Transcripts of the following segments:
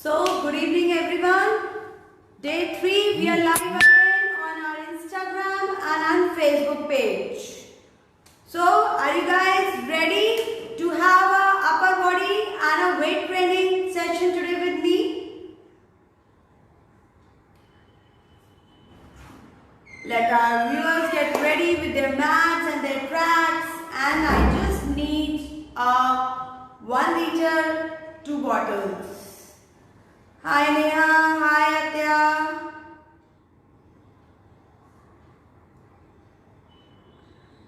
Good evening everyone. Day 3, we are live again on our Instagram and on Facebook page. So, are you guys ready to have a upper body and a weight training session today with me? Let our viewers get ready with their mats and their tracks, and I just need a 1 liter 2 bottles. Hi Neha, hi Atya.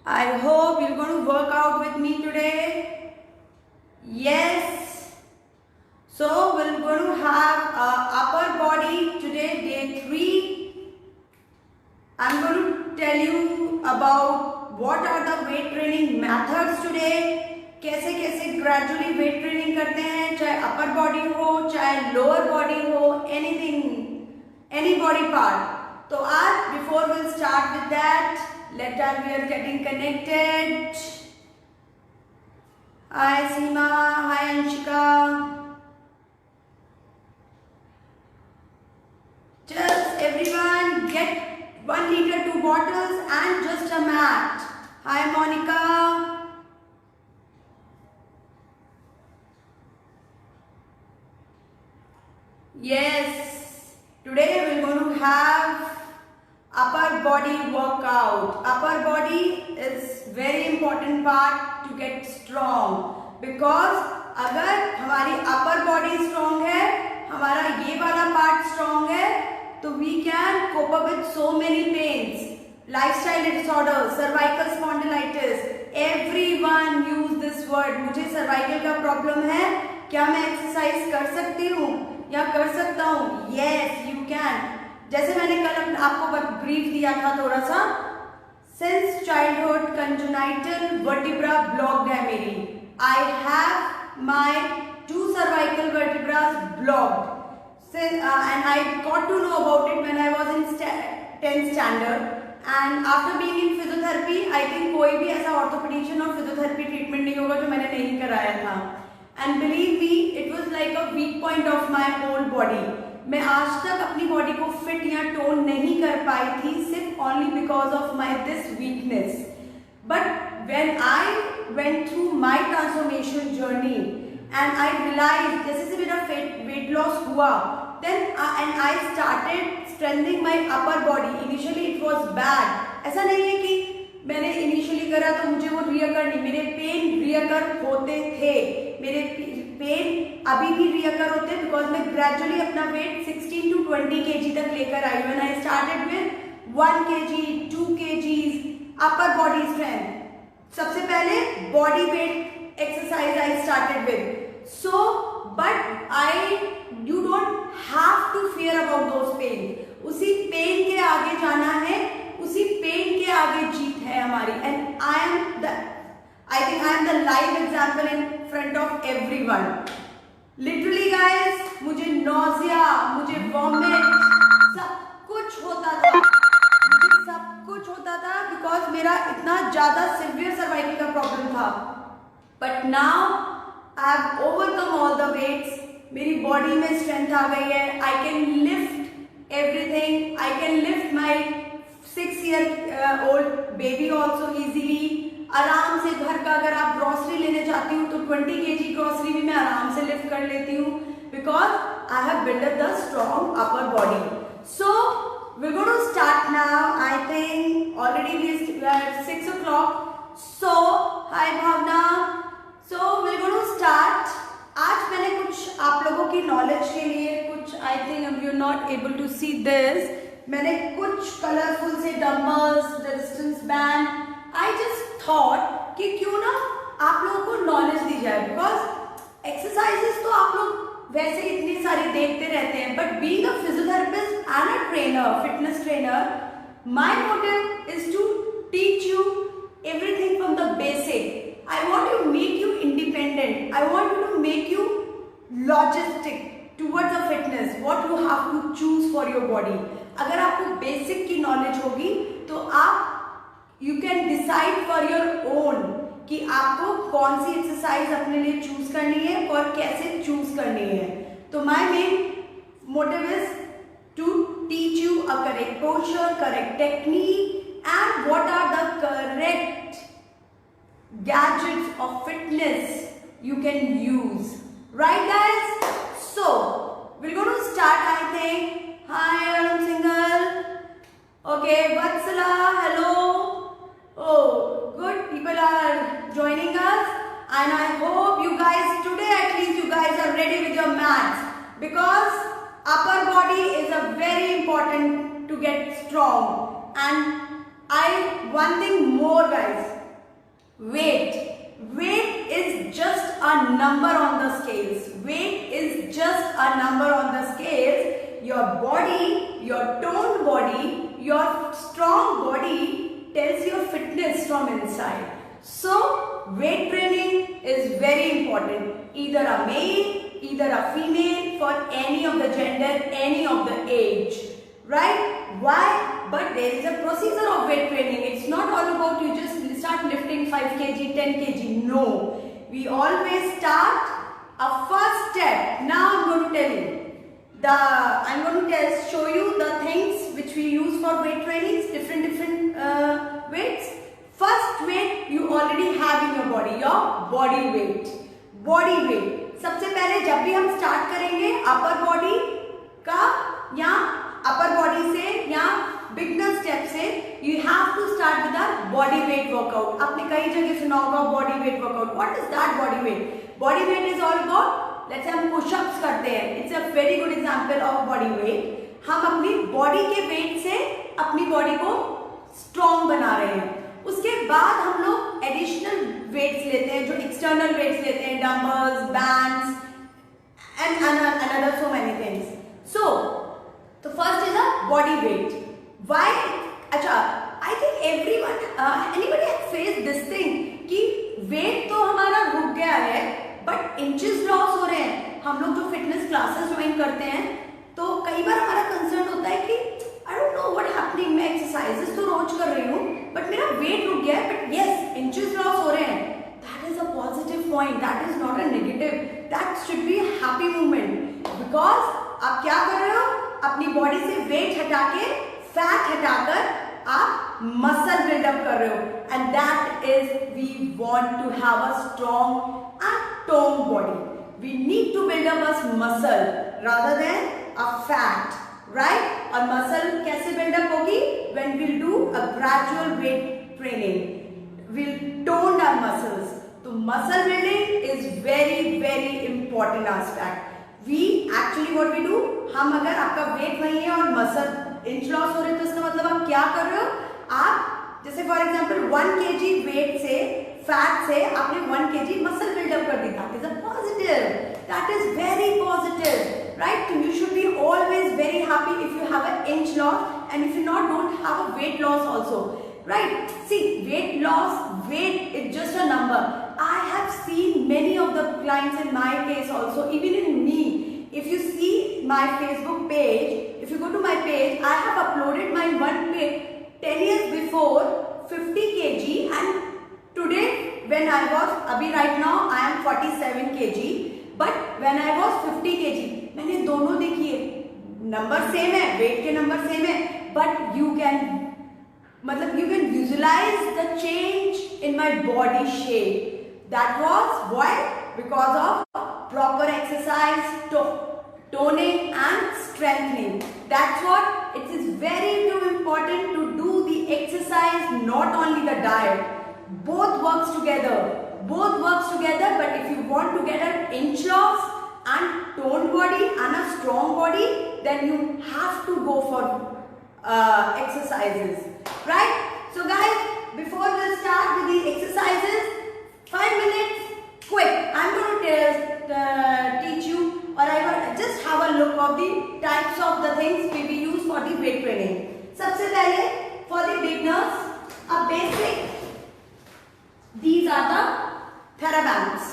I hope you're going to work out with me today. Yes. So we're going to have upper body today, day 3. I'm going to tell you about what are the weight training methods today. कैसे कैसे gradually weight training करते हैं, चाहे अपर body हो चाहे lower body हो, anything any body part. तो आज before we'll start with that, let our we are getting connected. Hi Seema, hi Anshika. Just everyone get 1 liter 2 bottles and just a mat. Hi Monica. Yes, today we're going to have upper body workout. Upper body is very important part to get strong, because अगर हमारी upper body strong है, हमारा ये वाला part strong है, तो we can cope up with so many pains, lifestyle disorders, cervical spondylitis. Everyone use this word. मुझे cervical का problem है, क्या मैं exercise कर सकती हूँ या कर सकता हूँ? Yes, you can. जैसे मैंने कल आपको ब्रीफ दिया था थोड़ा सा, since childhood congenital vertebra blocked है मेरी. I have my 2 cervical vertebrae blocked. And I got to know about it when I was in 10th standard. And after being in physiotherapy, I think कोई भी ऐसा orthopedician और physiotherapy treatment नहीं होगा जो मैंने नहीं कराया था. And believe me, it was like a weak point of my whole body. मैं आज तक अपनी बॉडी को फिट या टोन नहीं कर पाई थी, सिर्फ only because of my this weakness. But when I went through my transformation journey and I realized जैसे से मेरा weight loss हुआ, then and I started strengthening my upper body. Initially it was bad. ऐसा नहीं है कि मैंने initially करा तो मुझे वो रियकर नहीं, मेरे पेन रियकर होते थे, मेरे पेन अभी भी रियकर होते हैं, बिकॉज मैं ग्रेजुअली अपना वेट 16 to 20 kg तक लेकर आई. When I started with 1 kg 2 kgs upper body strength. सबसे पहले body weight exercise I started with. So but you don't have to fear about those pain. उसी पेन के आगे जाना है, उसी पेन के आगे जीत है हमारी. And I think I am the live example in front of everyone. Literally guys, मुझे nausea, मुझे vomit, सब कुछ होता था. मुझे सब कुछ होता था because मेरा इतना ज़्यादा severe cervical का problem था. But now I have overcome all the weights. मेरी body में strength आ गई है. I can lift everything. I can lift my 6-year-old baby also easily. आराम से घर का अगर आप ग्रोसरी लेने जाती हूँ तो 20 kg ग्रोसरी भी मैं आराम से लिफ्ट कर लेती हूँ, because I have build up the strong upper body. So we going to start now. I think already we are 6 o'clock. So hi Bhavna. So we going to start. आज मैंने कुछ आप लोगों की नॉलेज के लिए कुछ, I think you are not able to see this, मैंने कुछ कलरफुल से dumbbells, resistance band, I just thought कि क्यों ना आप लोगों को नॉलेज दी जाए, बिकॉज एक्सरसाइजेस तो आप लोग वैसे इतनी सारी देखते रहते हैं, but being a physiotherapist and a trainer, fitness trainer, my motive is to teach you everything from the basic. I want to make you independent. I want to make you logistic towards a fitness, what you have to choose for your body. अगर आपको basic की knowledge होगी तो आप you can decide for your own कि आपको कौन सी exercise अपने लिए चूज करनी है और कैसे चूज करनी है. तो my main motive is to teach you a correct posture, correct technique, and what are the correct gadgets of fitness you can use. Right, guys? So we're going to start, I think. Hi, I'm single. Okay, Vatsala, hello. Oh, good. People are joining us, and I hope you guys today at least you guys are ready with your mats, because upper body is a very important to get strong. And one thing more, guys. Weight is just a number on the scales. Weight is just a number on the scales. Your body, your toned body, your strong body tells your fitness from inside. So weight training is very important. Either a male, either a female, for any of the gender, any of the age. Right? Why? But there is a procedure of weight training. It's not all about you just start lifting 5 kg, 10 kg. No. We always start a first step. Now I'm going to tell you. Show you the things which we use for weight trainings, different weights. First weight you already have in your body, your body weight. Body weight. सबसे पहले जब भी हम start करेंगे upper body का या upper body से या beginner step से, you have to start with a body weight workout. आपने कई जगह सुना होगा body weight workout. What is that body weight? Body weight is all about, let's say हम push-ups करते हैं. It's a very good example of body weight. हम अपनी body के weight से अपनी body को strong बना रहे हैं. उसके बाद हम लोग additional weights लेते हैं, जो external weights लेते हैं, dumbbells, bands, and another so many things. So first is a body weight. Why? अच्छा, I think everyone, anybody has faced this thing कि weight तो हमारा रुक गया है, but inches loss हो रहे हैं. हम लोग जो fitness classes join करते हैं, तो कई बार हमारा concern होता है कि I don't know what happening, मैं exercises तो रोज कर रही हूँ, but मेरा weight रुक गया है, but yes, inches loss हो रहे हैं. That is a positive point. That is not a negative. That should be a happy moment, because आप क्या कर रहे हो? अपनी बॉडी से वेट हटा के, फैट हटाकर आप मसल बिल्डअप कर रहे हो. And that is we want to have a strong and tone body. We need to build up a muscle rather than a fat, right? और मसल कैसे बिल्डअप होगी? When will do a gradual weight training, will tone our muscles. तो muscle building is very very important aspect. We actually what we do, हम अगर आपका wait वही है और मसल इंच लॉस हो रहे हैं, तो इसका मतलब आप क्या कर रहे हो? आप जैसे फॉर एग्जांपल 1 kg वेट से, फैट से आपने 1 kg मसल बिल्डअप कर दी. That is a positive. That is very positive, right? You should be always very happy if you have a inch loss, and if you not don't have a weight loss also, right? See, weight loss, weight is just a number. I have seen many of the clients in my case also, even in me. If you see my Facebook page, if you go to my page, I have uploaded my one page 10 years before 50 kg, and today when I was, abhi right now I am 47 kg, but when I was 50 kg, मैंने दोनों देखी है, number same है, wait के number same है, but you can visualize the change in my body shape. That was why? Because of proper exercise, toning and strengthening. That's what it is very important to do the exercise, not only the diet. Both works together. But if you want to get an inch loss and toned body and a strong body, then you have to go for exercises, right? So guys, before we start with the exercises, 5 minutes quick, I'm going to teach you, or I will just have a look of the types of the things we use for the weight training. सबसे पहले for the beginners, a basic, these are the TheraBands.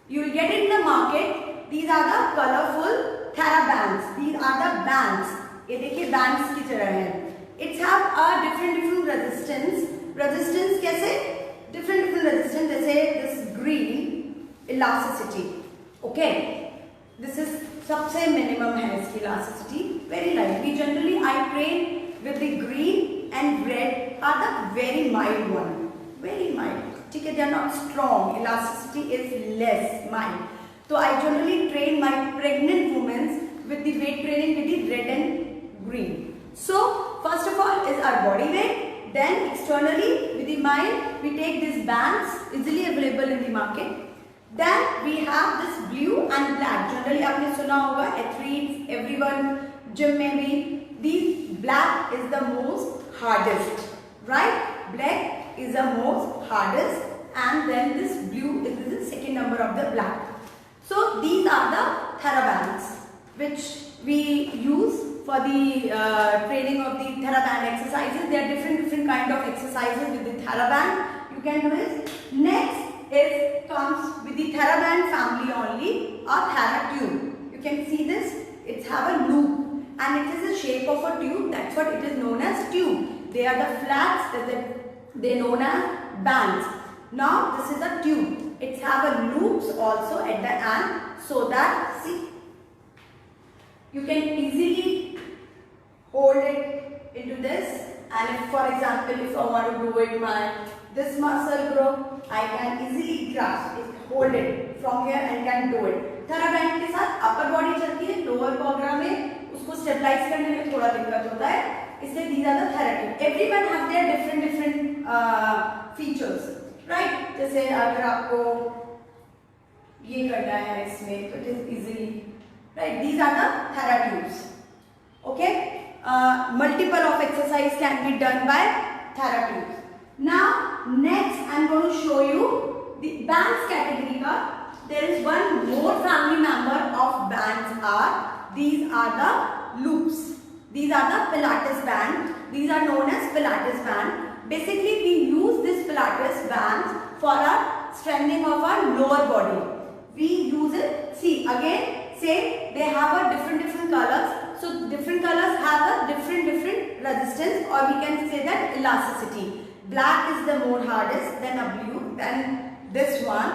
You will get it in the market. These are the colorful TheraBands. These are the bands. ये देखिए bands की तरह है. It's have a different resistance. Resistance कैसे? Different resistance. जैसे this green elasticity. Okay. This is सबसे minimum है इसकी elasticity, very lightly. Generally I train with the green and red are the very mild one, very mild. ठीक है, they are not strong, elasticity is less, mild. So I generally train my pregnant women with the weight training with the red and green. So first of all is our body weight. Then externally with the mind we take these bands easily available in the market. Then we have this blue and black. Generally आपने सुना होगा athletes, everyone gym में भी, these black is the most hardest, right? Black is the most hardest, and then this blue is the second number of the black. So these are the TheraBands which we use for the training of the TheraBand exercises. There are different kind of exercises with the TheraBand. You can do this. Next is comes with the TheraBand family only, or TheraTube. You can see this. It have a loop and it is the shape of a tube. That's what it is known as tube. They are the flats that they known as bands. Now this is a tube. It have a loops also at the end, so that see you can easily hold it into this. And if for example if I want to do it my this muscle group, I can easily grasp it, hold it from here and can do it. TheraBand के साथ upper body चलती है, lower programme में उसको stabilize करने में थोड़ा दिक्कत होता है, इसलिए these are the therapy. Everyone have their different features. Right, जैसे अगर आपको ये करना है इसमें तो it is easily right. These are the TheraTubes. Okay, multiple of exercise can be done by TheraTubes. Now next I am going to show you the bands category का. There is one more family member of bands are these are the loops. These are the Pilates band. These are known as Pilates band. Basically, we use this Pilates bands for our strengthening of our lower body. We use it. See again. Say they have a different colors. So different colors have a different resistance, or we can say that elasticity. Black is the more hardest, then a blue, then this one,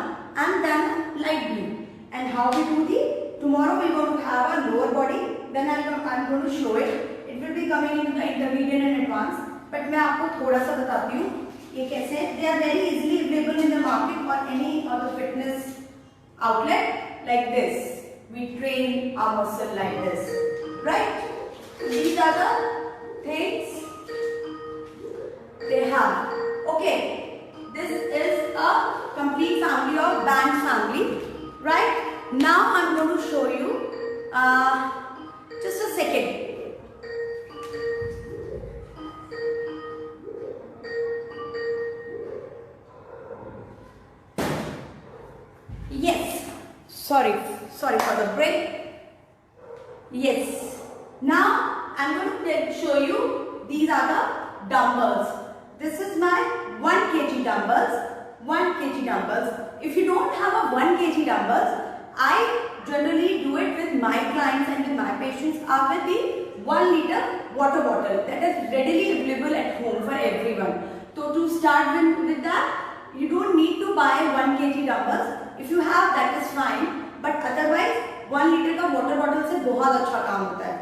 and then light blue. And how we do the? Tomorrow we are going to have a lower body. Then I am going to show it. It will be coming into the intermediate and advanced. But मैं आपको थोड़ा सा बताती हूँ ये कैसे. They are very easily available in the market or any other fitness outlet like this. We train our muscle like this, right? These are the things they have. Okay, this is a complete family of band family, right? Now I'm going to show you. Just a second. Yes. Sorry for the break. Yes. Now I'm going to show you. These are the dumbbells. This is my 1 kg dumbbells. 1 kg dumbbells. If you don't have a 1 kg dumbbells, I generally do it with my clients and with my patients are with the 1 liter water bottle that is readily available at home for everyone. So to start with that, you don't need to buy 1 kg dumbbells. If you have that is fine, but otherwise 1 liter का water bottle से बहुत अच्छा काम होता है.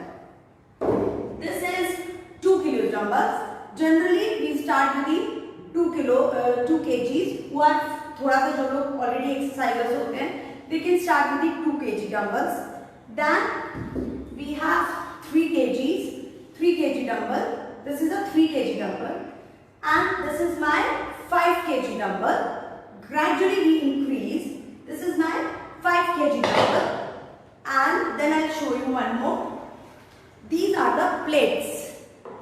This is 2 kg dumbbells. Generally we start with the 2 kgs who are थोड़ा सा जो लोग already exercisers होते हैं, they can start with the 2 kg dumbbells. Then we have 3 kg dumbbell. This is a 3 kg dumbbell, and this is my 5 kg dumbbell. Gradually we increase. This is my 5 kg dumbbell, and then I'll show you one more. These are the plates.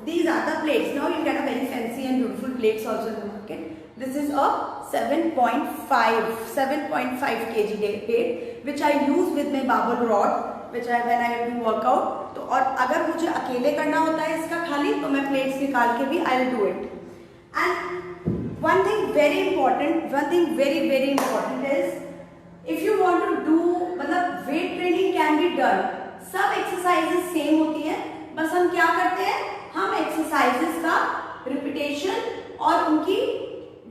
These are the plates. Now you get a very fancy and beautiful plates also in the market. This is a 7.5 kg plate which I use with my barbell rod which when I do workout. तो और अगर मुझे अकेले करना होता है इसका खाली तो मैं plates निकाल के भी I'll do it. And one thing very important is if you want to do मतलब weight training can be done. सब exercises same होती है, बस हम क्या करते हैं, हम exercises का repetition और उनकी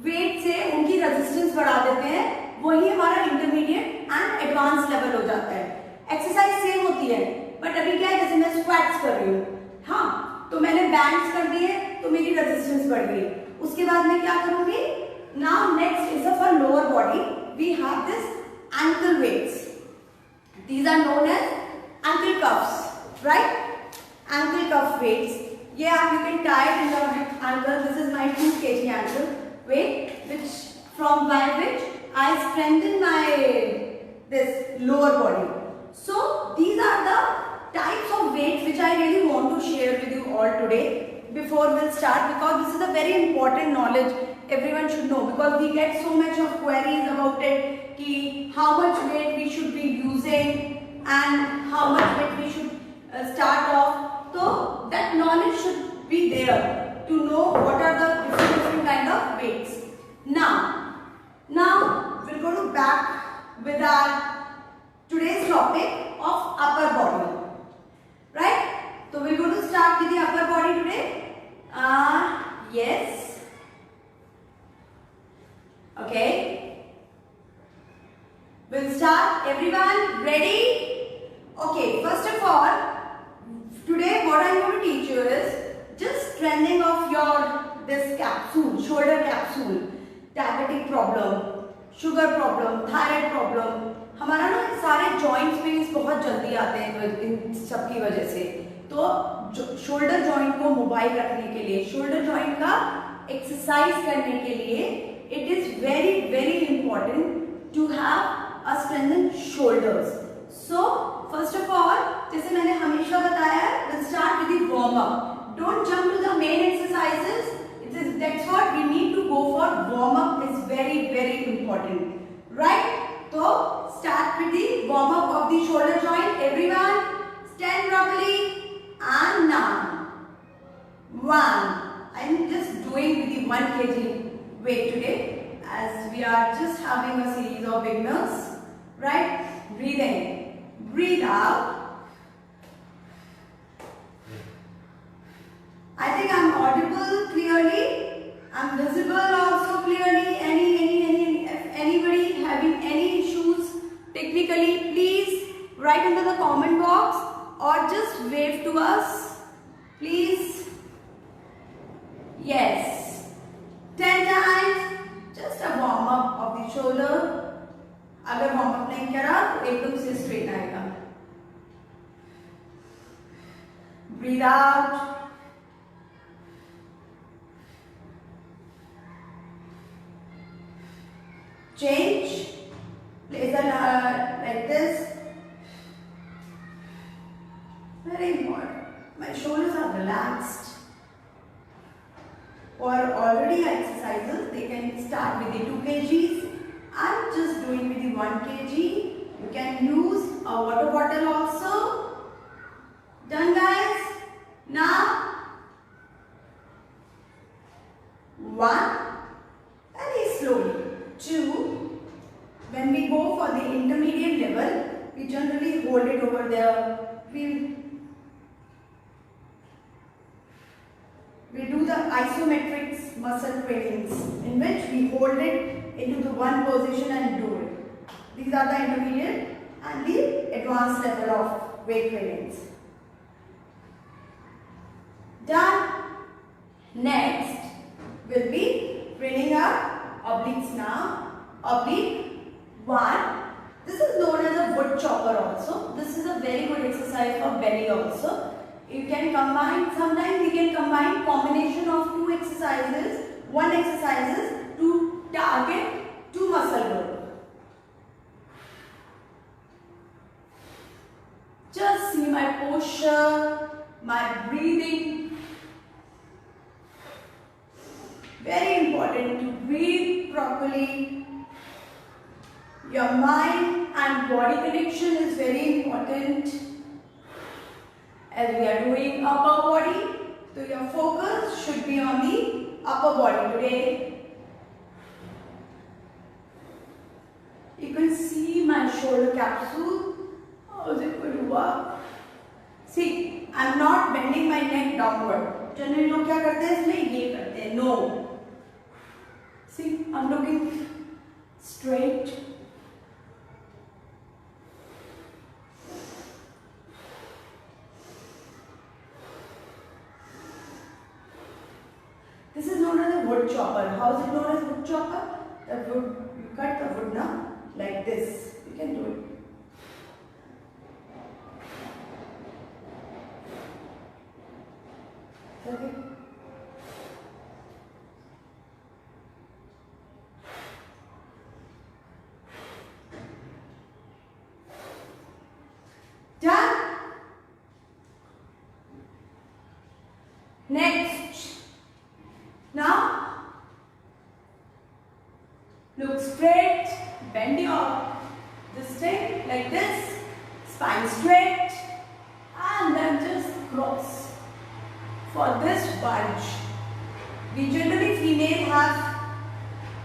वेट से उनकी रेजिस्टेंस बढ़ा देते हैं, वही हमारा इंटरमीडिएट एंड एडवांस लेवल हो जाता है. एक्सरसाइज सेम होती है, बट अभी क्या है, जैसे मैं स्क्वाट्स कर रही हूँ, हाँ, तो मैंने बैंड्स कर दिए तो मेरी रेजिस्टेंस बढ़ गई। उसके बाद मैं क्या करूंगी, now next is for lower body, we have this ankle weights, these are known as ankle cuffs, right, ankle cuff weights. ये आप, you can tie in your ankle, this is my 2 kg ankle weight, which from by which I strengthen my this lower body. So these are the types of weights which I really want to share with you all today before we'll start, because this is a very important knowledge everyone should know, because we get so much of queries about it ki how much weight we should be using and how much weight we should start off. So that knowledge should be there to know what are the different kind of weights. Now we'll go to back with our today's topic of upper body, right? So we're going to start with the upper body today. Yes. Okay. We'll start. Everyone ready? Okay. First of all, today what I'm going to teach you is just strengthening of your this capsule, shoulder capsule, diabetic problem, sugar problem, thyroid problem. हमारा ना सारे joints pens बहुत जल्दी आते हैं इन सब की वजह से, तो शोल्डर जॉइंट को मोबाइल रखने के लिए, शोल्डर जॉइंट का एक्सरसाइज करने के लिए it is very very important to have a strengthen shoulders. So first of all, जैसे मैंने हमेशा बताया है, we'll start with the warm up. Don't jump to the main exercises. It is that's what we need to go for. Warm up is very very important, right? So start with the warm up of the shoulder joint. Everyone stand properly, and now 1. I'm just doing with the 1 kg weight today, as we are just having a series of beginners, right? Breathe in, breathe out. I think I'm audible clearly. I'm visible also clearly. If anybody having any issues technically, please write into the comment box or just wave to us, please. Yes, 10 times. Just a warm up of the shoulder. अगर warm up नहीं करा तो एकदम से straight आएगा. Breathe out. Change. Place the like this. Very important. My shoulders are relaxed. For already exercises, they can start with the 2 kgs. I'm just doing with the 1 kg. You can use a water bottle also. Done, guys? Now 1. Very slowly. 2. When we go for the intermediate level, we generally hold it over there. We do the isometric muscle trainings, in which we hold it into the one position and do it. These are the intermediate and the advanced level of weight trainings. Done. Next will be training our obliques now. Oblique 1. This is known as a wood chopper also. This is a very good exercise for belly also. You can combine, sometimes we can combine combination of 2 exercises, 1 exercises to target 2 muscle group. Just see my posture, my breathing. Very important to breathe properly. Your mind and body connection is very important. As we are doing upper body, so your focus should be on the upper body today. You can see my shoulder capsule. How is it going to work? See, I am not bending my neck downward. Generally लोग क्या करते हैं इसमें, ये करते हैं. No. See, I am looking straight. known as a wood chopper. How is it known as wood chopper? The wood, you cut the wood now like this. You can do it. Okay. Done. Next. Now look straight, bend your this thing like this, spine straight, and then just cross. For this bunch, we generally female have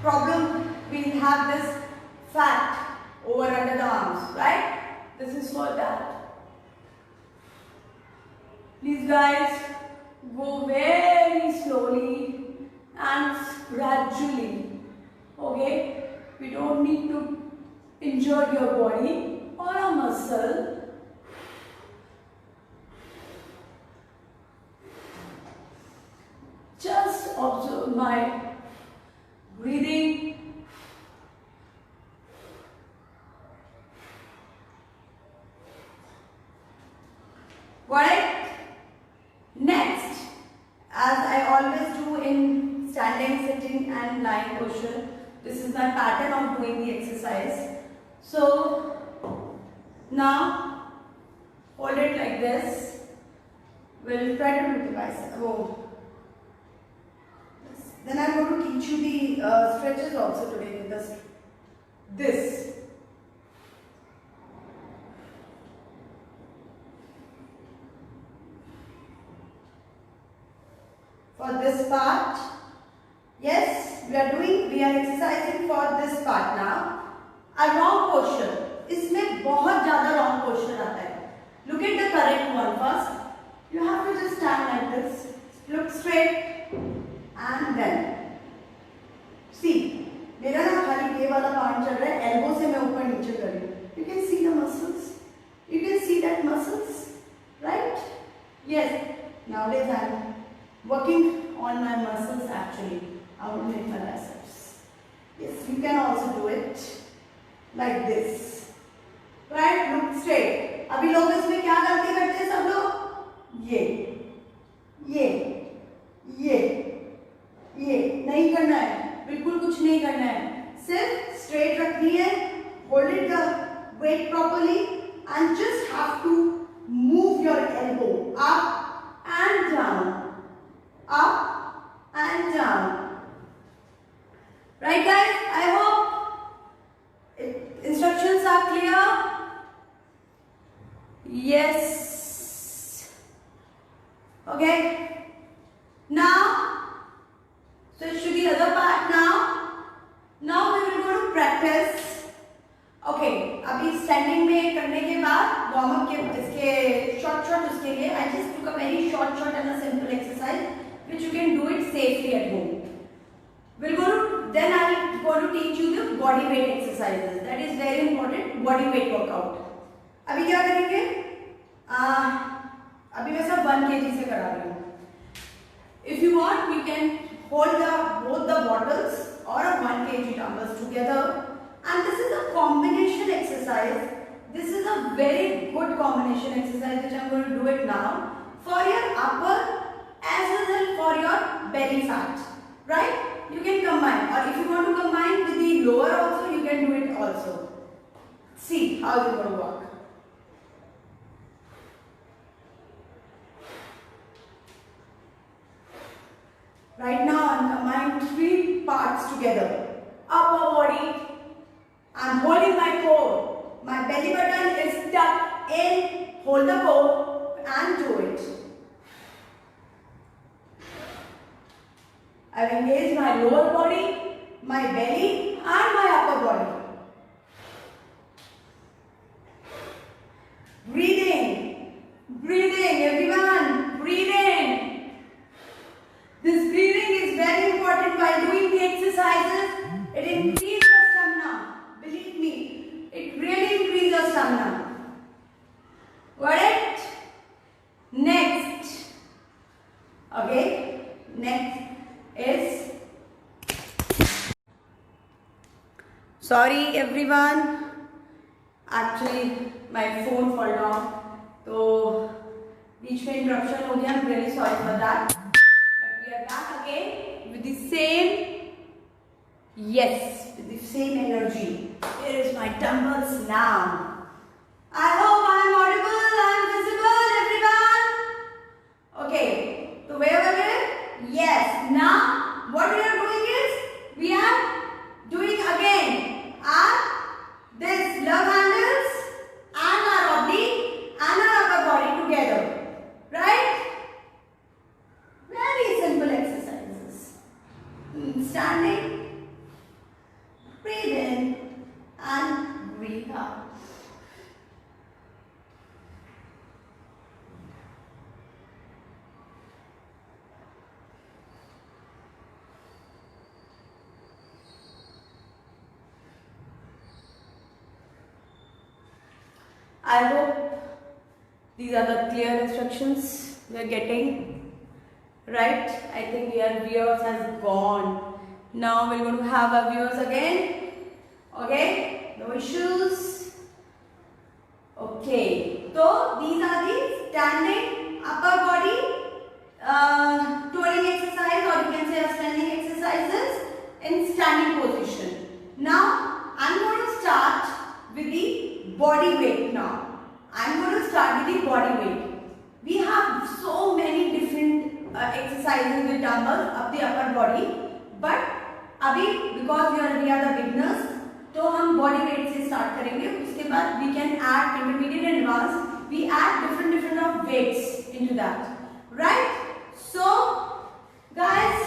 problem, we have this fat over under the arms, right? This is for that. Please guys, go very slowly and gradually, okay? We don't need to injure your body or a muscle. Just observe my breathing. Got it? Next, as I always do in standing, sitting and lying posture, this is my pattern of doing the exercise. So, now hold it like this. We'll try to do the bicep. Oh. Then I'm going to teach you the stretches also today with this. For this part, yes, we are exercising for this part now. A wrong posture. इसमें बहुत ज़्यादा wrong posture आता है. Look at the correct one first. You have to just stand like this. Look straight. And then see, मेरा ना खाली ये वाला पार्ट चल रहा है, elbow से मैं ऊपर नीचे कर रही हूँ. You can see the muscles. You can see that muscles, right? Yes. Nowadays I am working on my muscles actually. I want to make my biceps. Yes, you can also do it like this. Right? Look straight. अभी लोग इसमें क्या करते हैं सब लोग? ये नहीं करना है, बिल्कुल कुछ नहीं करना है, सिर्फ स्ट्रेट रखनी है, hold it the weight properly and just have to move your elbow up and down, up and down. Right guys, I hope instructions are clear. Yes. Okay. Now switch to the other part now. Now we will go to practice. Okay, अभी standing में करने के बाद warm up के इसके short उसके लिए I just took a very short and a simple exercise which you can do it safely at home. Then I will go to teach you the body weight exercises. That is very important, body weight workout. अभी क्या करेंगे? अभी मैं सब 1 kg से करा रही हूँ. If you want, we can hold both the bottles or a 1 kg dumbbells together. And this is a combination exercise. This is a very good combination exercise which I am going to do it now for your upper as well as for your belly fat. Right? You can combine, or if you want to combine with the lower also, you can do it also. See how it's going to work. Right now I am combining 3 parts together. Upper body, I am holding my core. My belly button is tucked in. Hold the core and do it. I have engaged my lower body, my belly and my upper body. Breathing everyone, breathing. This breathing is very important while doing the exercises. It increases your stamina. Believe me, it really increases your stamina. Got it? Next. Okay. Next is Sorry everyone, actually my phone fell down, तो बीच में interruption हो गया. I'm really sorry for that. But we are back again with the same, yes, with the same energy. Here is my dumbbells now. I hope I am audible, I am visible, everyone. Okay, so where were we? Yes, now what we are doing is we are doing again this love handles and our oblique and our upper body together, right? Very simple exercises. Standing, breathe in and breathe out. I hope these are the clear instructions we are getting, right? I think your viewers has gone. Now we're going to have our viewers again. Okay, no issues. Okay, so these are the standing upper body toning exercise, or you can say standing exercises in standing position. Now I'm going to start with the body weight now. I'm going to start with the body weight. We have so many different exercises with dumbbells of the upper body, but अभी because we are the beginners, तो हम body weight से start करेंगे. उसके बाद we can add intermediate and advanced. We add different of weights into that, right? So guys,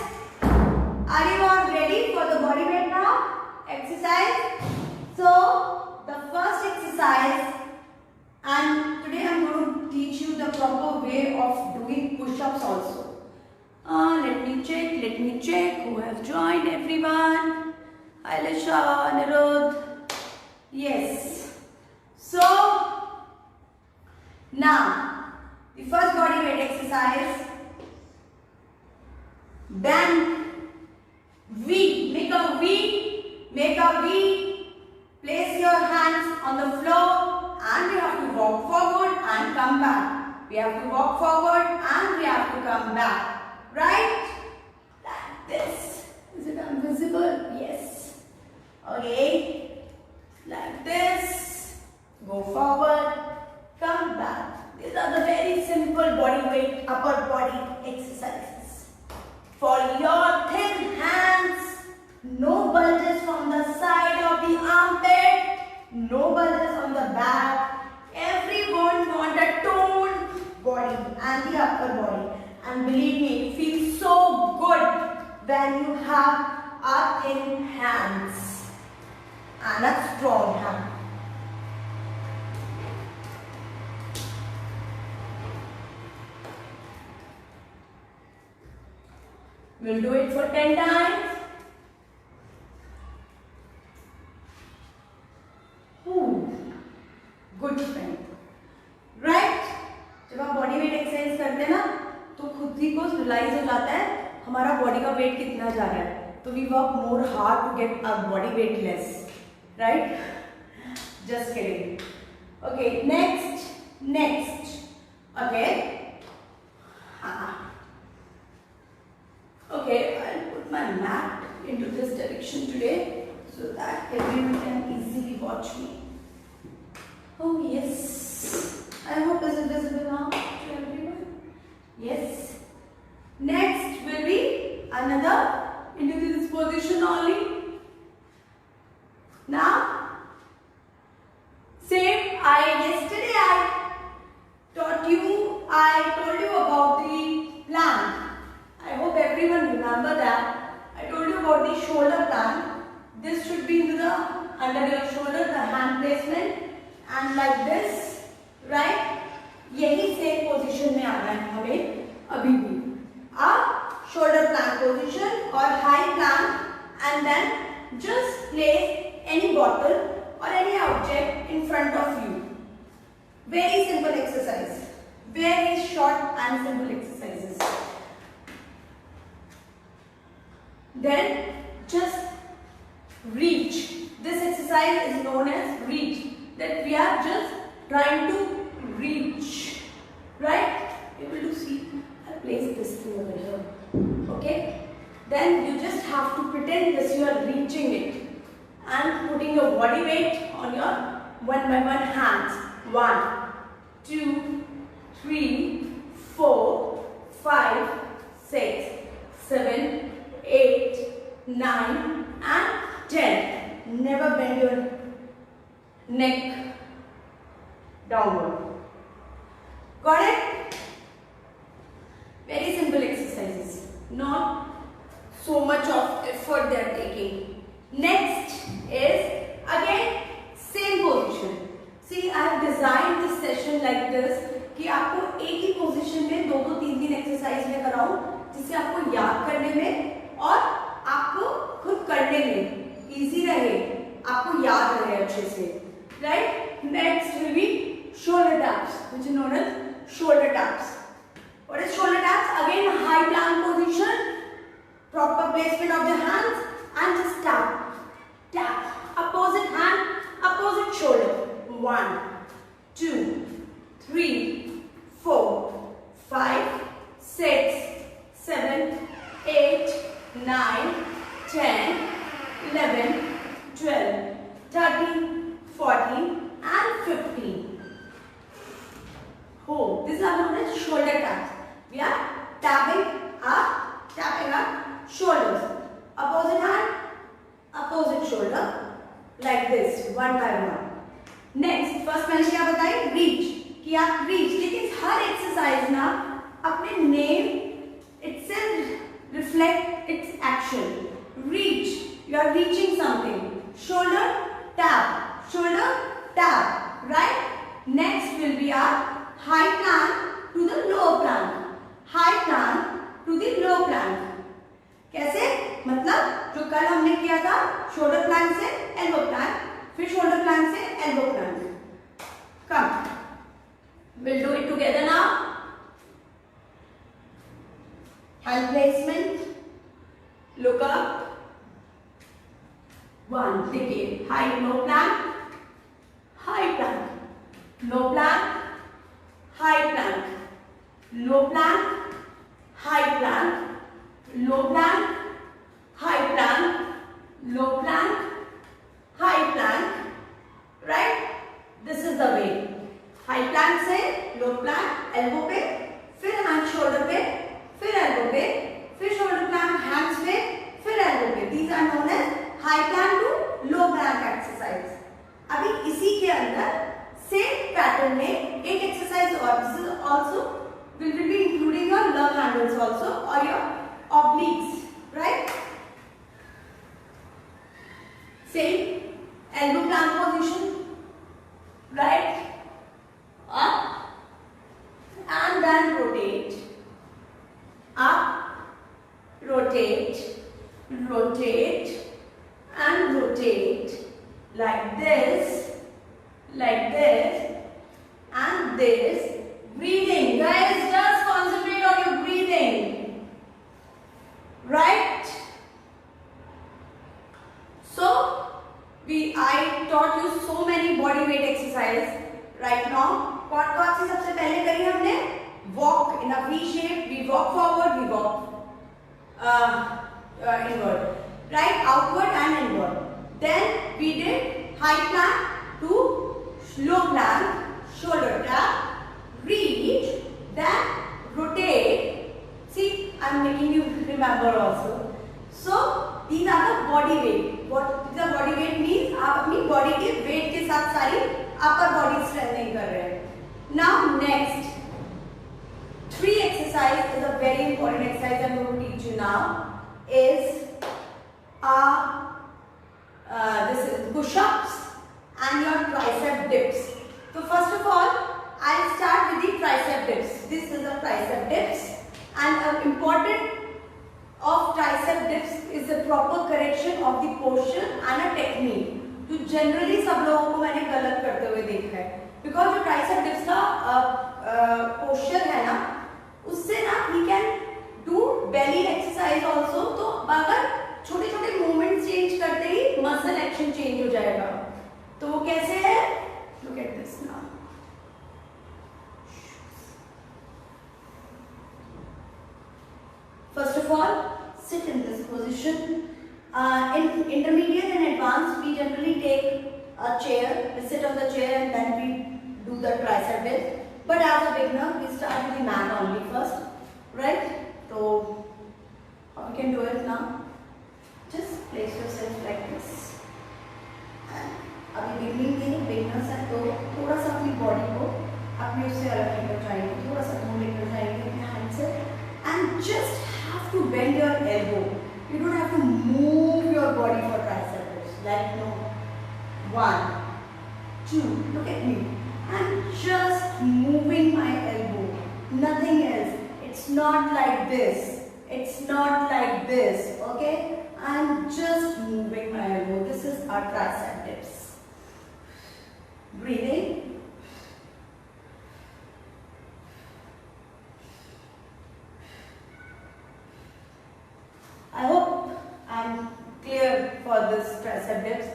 are you all ready for the body weight now? Exercise. So the first exercise, and today I am going to teach you the proper way of doing push-ups also. Let me check who have joined, everyone. Alisha, Nirod. Yes. So now the first body weight exercise. Then V. Make a V. Place your hands on the floor and we have to walk forward and come back. We have to walk forward and we have to come back. Right? Like this. Is it invisible? Yes. Okay. Like this. Go forward. Come back. These are the very simple body weight upper body exercises. For your thin hands, no bulges from the side of the armpit, no bulges on the back. Everyone want a toned body and the upper body. And believe me, it feels so good when you have a thin hands and a strong hand. We'll do it for 10 times. Good friend, right? जब आप body weight exercise करते हैं ना तो खुद ही को realise हो जाता है हमारा बॉडी का वेट कितना जा रहा है, तो we work more hard to get our body weight less, right? Just kidding. Okay, next. Okay, okay, I'll put my mat into this direction today so that everyone can easily watch me. Oh yes, I hope this is visible now to everyone. Yes. Next will be another into this position only. Now, same. Yesterday I told you about the plank. I hope everyone remember that. I told you about the shoulder plank. This should be into the under your shoulder, the hand placement. And like this, right? यही same position में आना है हमें अभी भी. Up, shoulder plank position or high plank, and then just place any bottle or any object in front of you. Very simple exercise. Very short and simple exercises. Then just reach. This exercise is known as reach, that we are just trying to reach, right? Able to see? I'll place this thing over here. Okay? Then you just have to pretend that you are reaching it and putting your body weight on your one by one hands. 1, 2, 3, 4, 5, 6, 7, 8, 9 and 10. Never bend your neck downward. Got it? Very simple exercises. Not so much of effort they are taking. Next is again same position. See, I have designed this session like this कि आपको एक ही position में दो दो तीन तीन exercise में कराऊं, जिससे आपको याद करने में और आपको खुद करने में इजी रहे, आपको याद रहे अच्छे से, right? Next will be shoulder taps, which is known as shoulder taps. What is shoulder taps? Again, high plank position, proper placement of the hands, and just tap, tap. Opposite hand, opposite shoulder. 1, 2, 3, 4, 5, 6, 7, 8, 9, 10, 11, 12, 13, 14, and 15. Oh, these are known as shoulder taps. We are tapping our shoulders. Opposite hand, opposite shoulder, like this, one by one. Next, first मैंने क्या बताया? Reach. कि आप reach, लेकिन हर exercise ना अपने name itself reflect its action. Reach, you are reaching something. Shoulder tap, right? Next will be our high plank to the low plank. High plank to the low plank. कैसे? मतलब जो कल हमने किया था shoulder plank से elbow plank, फिर shoulder plank से elbow plank. Come, we'll do it together now. Hand placement. Look up. 1. देखिए, high low plank, high plank, low plank, high plank, low plank, high plank, low plank, high plank, low plank, high plank, right? This is the way. High plank से low plank elbow पे, फिर hand shoulder पे, फिर elbow पे, फिर shoulder plank hands पे, फिर elbow पे. These are known as high plank to low plank exercise. अभी इसी के अंदर same pattern में एक exercise और, this is also will be including your love handles also or your obliques, right? Same elbow plank position, right? Up and then rotate, up, rotate, rotate and rotate like this and this. Breathing, guys, just concentrate on your breathing, right? So I taught you so many body weight exercises right now. कौन सी सबसे पहले करी हमने? Walk in a V shape. We walk forward, we walk inward, right? Outward and inward. Then we did high plank to low plank, shoulder tap, reach, then rotate. See, I am making you remember also. So these are the body weight. What the body weight means? आप अपनी body के weight के साथ सारी upper body strengthening कर रहे हैं. Now next, 3 exercise is a very important exercise I am going to teach you now. Is this is push-ups and your tricep dips. So first of all, I'll start with the tricep dips. This is a tricep dips, and important of tricep dips is the proper correction of the posture and a technique. तो generally सब लोगों को मैंने गलत करते हुए देखा है, because जो tricep dips का posture है ना, उससे ना we can do belly exercise also. तो अगर छोटे छोटे movements change करते ही muscle action change हो जाएगा. this now. First of all, sit in this position. In intermediate and advanced, we generally take a chair, we sit on the chair and then we do the tricep dips. But as a beginner, we start with the mat only first, right? So, we can do it now. Just place yourself like this. And अभी beginning में beginners हैं तो थोड़ा सा अपनी body को अपने उससे अलग लेकर जाएंगे, थोड़ा सा दूर लेकर जाएंगे अपने hand से, and just have to bend your elbow. You don't have to move your body for tricep dips. Like no, 1, 2. Look at me. I'm just moving my elbow. Nothing else. It's not like this. It's not like this. Okay? I'm just moving my elbow. This is our tricep dips. Breathing. I hope I'm clear for this tricep dips.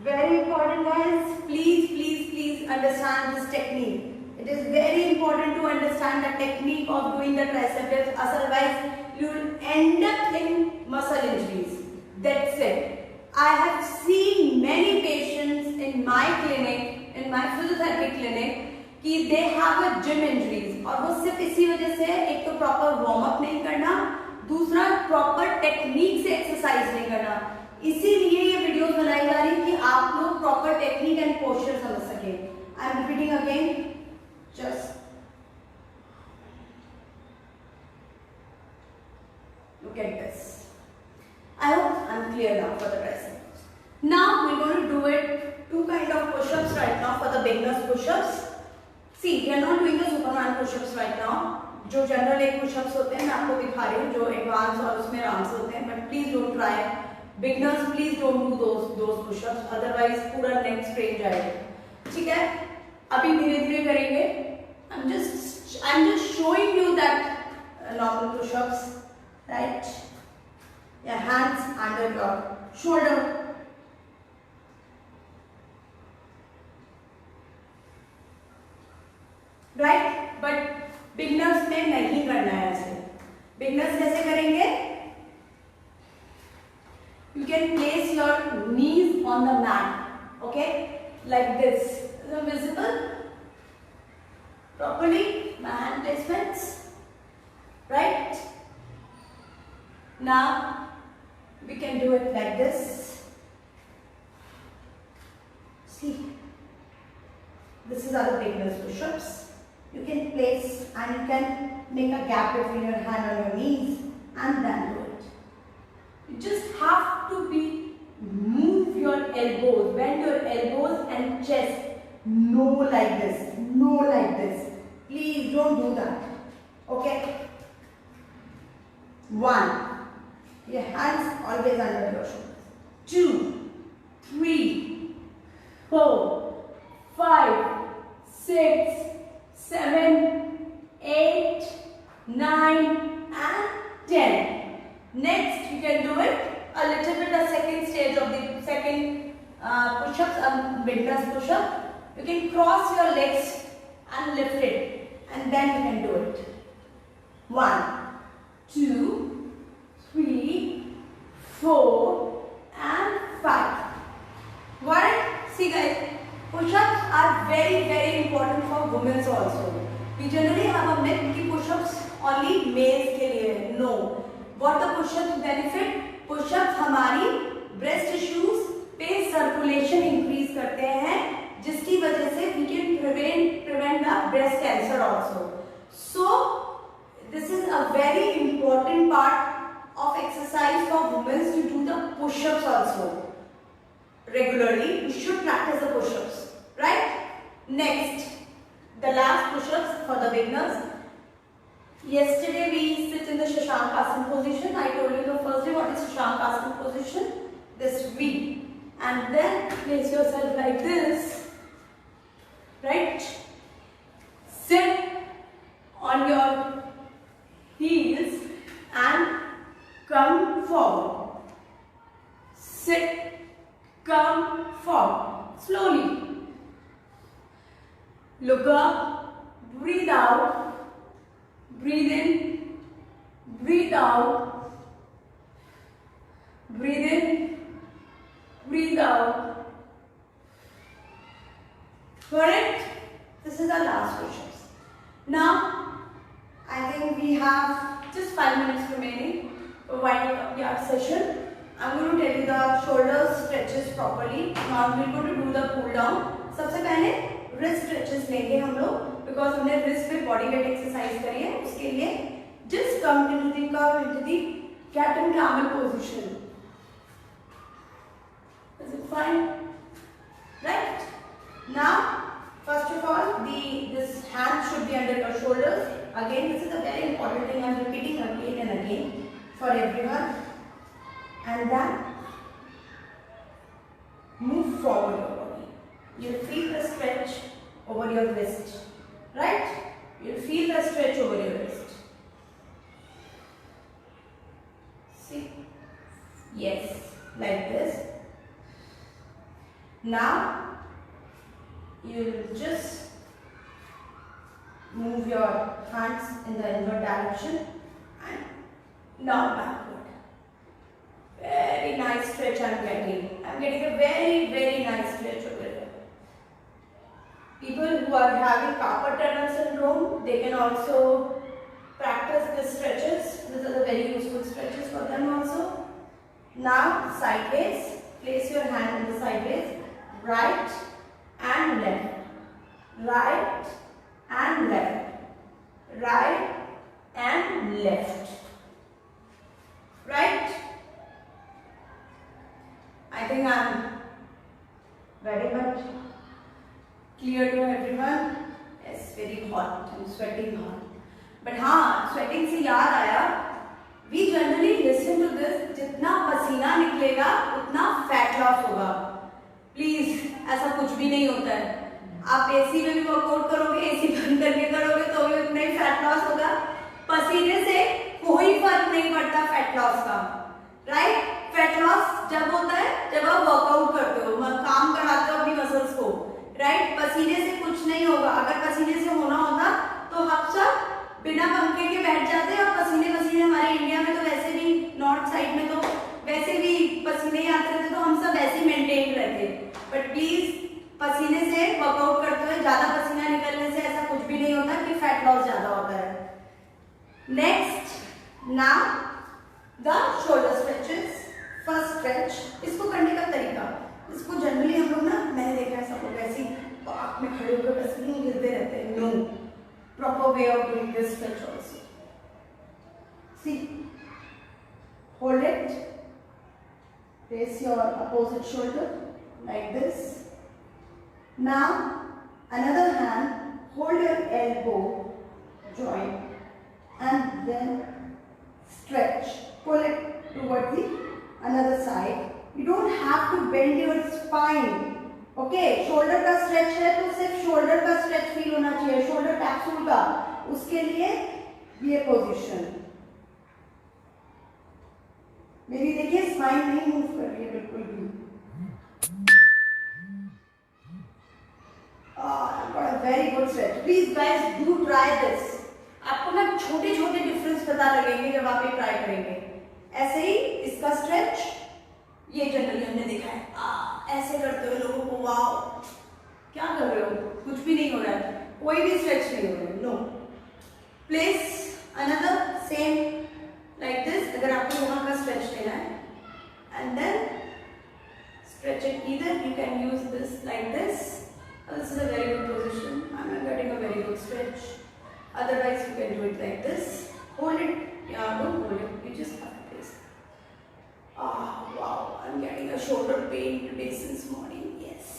Very important, guys. Please understand this technique. It is very important to understand the technique of doing the tricep dips. Otherwise, you will end up in muscle injuries. That's it. I have seen many patients in my clinic, in my physiotherapy clinic, कि they have a gym injuries और वो सिर्फ इसी वजह से एक तो proper warm up नहीं करना, दूसरा प्रॉपर टेक्निक से एक्सरसाइज नहीं करना. इसीलिए ये वीडियोस बनाई जा रही है कि आप लोग प्रॉपर टेक्निक एंड पोस्चर समझ सके. I am repeating again. Just look at this. I hope I am clear now for the triceps. Now we are going to do it two kind of pushups right now for the beginners pushups. See we are not doing the superman pushups right now. जो general एक pushups होते हैं मैं आपको दिखा रही हूँ, जो एडवांस और उसमें आराम से होते हैं. But please don't try, beginners please don't do those pushups, otherwise पूरा नेक स्ट्रेन जाएगा. ठीक है, अभी धीरे धीरे करेंगे. I am just showing you that normal pushups, right. या hands under your shoulder. Right, but beginners में नहीं करना है ऐसे. बिगनर्स कैसे करेंगे? You can place your knees on the mat, okay, like this. Is it visible properly? My hand placements, right? Now we can do it like this. See, this is our beginners push-ups. You can place and you can make a gap between your hand on your knees and then do it. You just have to move your elbows, bend your elbows and chest. No like this, no like this. Please don't do that. Okay? 1. Your hands always under your shoulders. 2, 3, 4, 5, 6, 7, 8, 9 and 10. Next you can do it a little bit the second stage of the second push-ups, beginner's push-up. You can cross your legs and lift it and then you can do it. 1, 2, 3, 4 and 5. Got it? See guys, push-ups are very important for women also. We generally have a myth कि push-ups only males के लिए. No. What the push-ups benefit? Push-ups हमारी breast tissues पे circulation increase करते हैं, जिसकी वजह से we can prevent the breast cancer also. So this is a very important part of exercise for women to do the push-ups also. Regularly, you should practice the push-ups, right? Next, the last push-ups for the beginners. Yesterday we sit in the Shashankasana position. I told you the first day what is Shashankasana position. This V, and then place yourself like this, right? Sit on your heels and come forward. Sit, come forward slowly. look up, breathe out, breathe in, breathe out, breathe in, breathe out. Correct? This is our last push-ups. Now, I think we have just 5 minutes remaining for winding up the session. I'm going to tell you the shoulder stretches properly. Now we're going to do the pull down. सबसे पहले wrist stretches लेंगे हम लोग, because हमने wrist पे body weight exercise करी है. उसके लिए just come into the cat and camel position. Is it fine? Right? Now, first of all, this hand should be under your shoulders. Again, this is a very important thing. I'm repeating again and again for everyone. And then move forward your body. You'll feel the stretch over your wrist, right? You'll feel the stretch over your wrist. See? Yes, like this. Now you'll just move your hands in the inward direction and down backward. Very nice stretch I'm getting. I'm getting a very nice stretch over here. People who are having carpal tunnel syndrome, they can also practice these stretches. These are the very useful stretches for them also. Now sideways, place your hand in the sideways, right and left, right and left, right and left, right. I think I'm very much clear to everyone. It's very hot. I'm sweating hot. But हाँ, sweating से याद आया. We generally listen to this. जितना पसीना निकलेगा, उतना fat loss होगा. Please, ऐसा कुछ भी नहीं होता है. आप AC में भी वर्कआउट करोगे, AC बंद करके करोगे, तो भी उतना ही fat loss होगा. पसीने से कोई फर्क नहीं पड़ता fat loss का. Right? फैट लॉस जब होता है जब आप वर्कआउट करते हो, काम कराते हो अपनी मसल्स को, राइट? पसीने से कुछ नहीं होगा. अगर पसीने से होना होता तो हम सब बिना पंखे के बैठ जाते. और पसीने हमारे इंडिया में तो वैसे भी, नॉर्थ साइड में तो वैसे भी पसीने आते रहते, तो हम सब वैसे मेंटेन रहते. बट प्लीज, पसीने से वर्कआउट करते हुए ज्यादा पसीना निकलने से ऐसा कुछ भी नहीं होता कि फैट लॉस ज्यादा होता है. Next, now the shoulder stretches. First stretch, इसको करने का तरीका, इसको जनरली हम लोग ना, मैंने देखा है सब लोग ऐसे पार्क में खड़े होकर बस नहीं गिरते रहते हैं. No, proper way of doing this stretch also. See, hold it, place your opposite shoulder like this. Now another hand, hold your elbow joint and then stretch, pull it towards the another side. You don't have to bend your spine. Okay, shoulder का stretch है तो सिर्फ shoulder का stretch feel होना चाहिए, shoulder capsule का. उसके लिए ये पोजीशन. मेरी देखिए स्पाइन नहीं मूव कर रही है बिल्कुल भी. Very good stretch. Please guys do try this. आपको ना छोटे छोटे डिफरेंस पता लगेंगे जब आप ये ट्राई करेंगे. ऐसे ही इसका स्ट्रेच, ये जनरली हमने देखा है, ऐसे करते हुए लोगों को, वाओ क्या कर रहे हो, कुछ भी नहीं हो रहा है, कोई भी स्ट्रेच नहीं हो रहा है. No, place another same like this. अगर आपको यहाँ का स्ट्रेच लेना है, and then stretch it. Either you can use this like this. This is a very good position. I'm getting a very good stretch. Otherwise, you can do it like this. Hold it. Yeah, don't hold it. You just have to place it. Ah, wow. I'm getting a shoulder pain today since morning. Yes.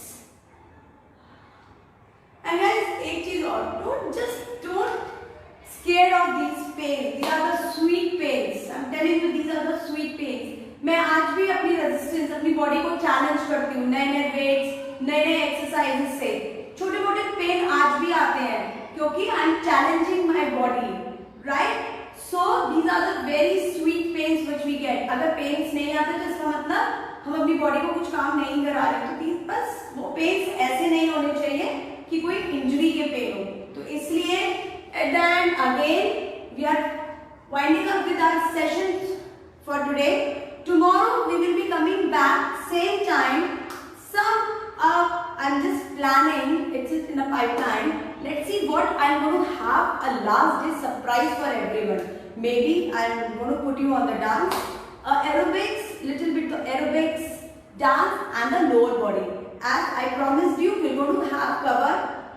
And guys, एक चीज और. Don't scared of these pains. These are the sweet pains. I'm telling you, these are the sweet pains. मैं आज भी अपनी resistance, अपनी body को challenge करती हूँ. नए वेट्स, नए एक्सरसाइजेस से छोटे मोटे पेन आज भी आते हैं, क्योंकि I am challenging my body, right? So these are the very sweet pains which we get. अगर पेन्स नहीं आते तो इसका मतलब हम अपनी बॉडी को कुछ काम नहीं करा रहे. तो बस वो पेन्स ऐसे नहीं होने चाहिए कि कोई इंजरी के planning, it's in a pipeline. Let's see what I'm going to have a last day surprise for everyone. Maybe I'm going to put you on the dance, aerobics, little bit of aerobics, dance and the lower body. As I promised you, we're going to have cover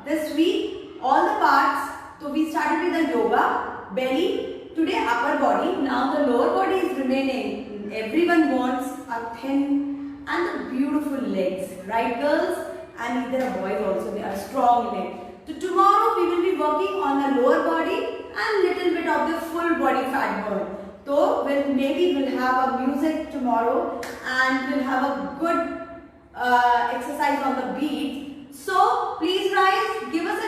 this week all the parts. So we started with the yoga, belly, today upper body. Now the lower body is remaining. Everyone wants a thin and the beautiful legs, right girls? And there are boys also, they are strong legs. So tomorrow we will be working on the lower body and little bit of the full body fat burn. So maybe we'll have a music tomorrow and we'll have a good exercise on the beat. So please guys, give us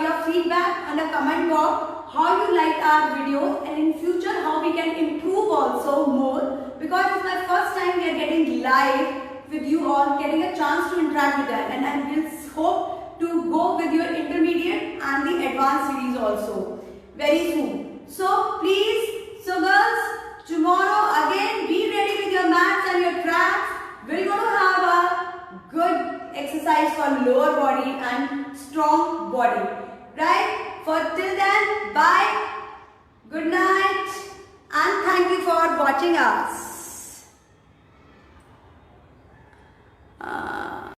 your feedback on the comment box, how you liked our videos and in future how we can improve also more, because it's my first time we are getting live with you all, getting a chance to interact with that, and I will hope to go with your intermediate and the advanced series also very soon. So please, so girls, tomorrow again be ready with your mats and your tracks. We're going to have a good exercise for lower body and strong body, right? For till then, bye, good night and thank you for watching us.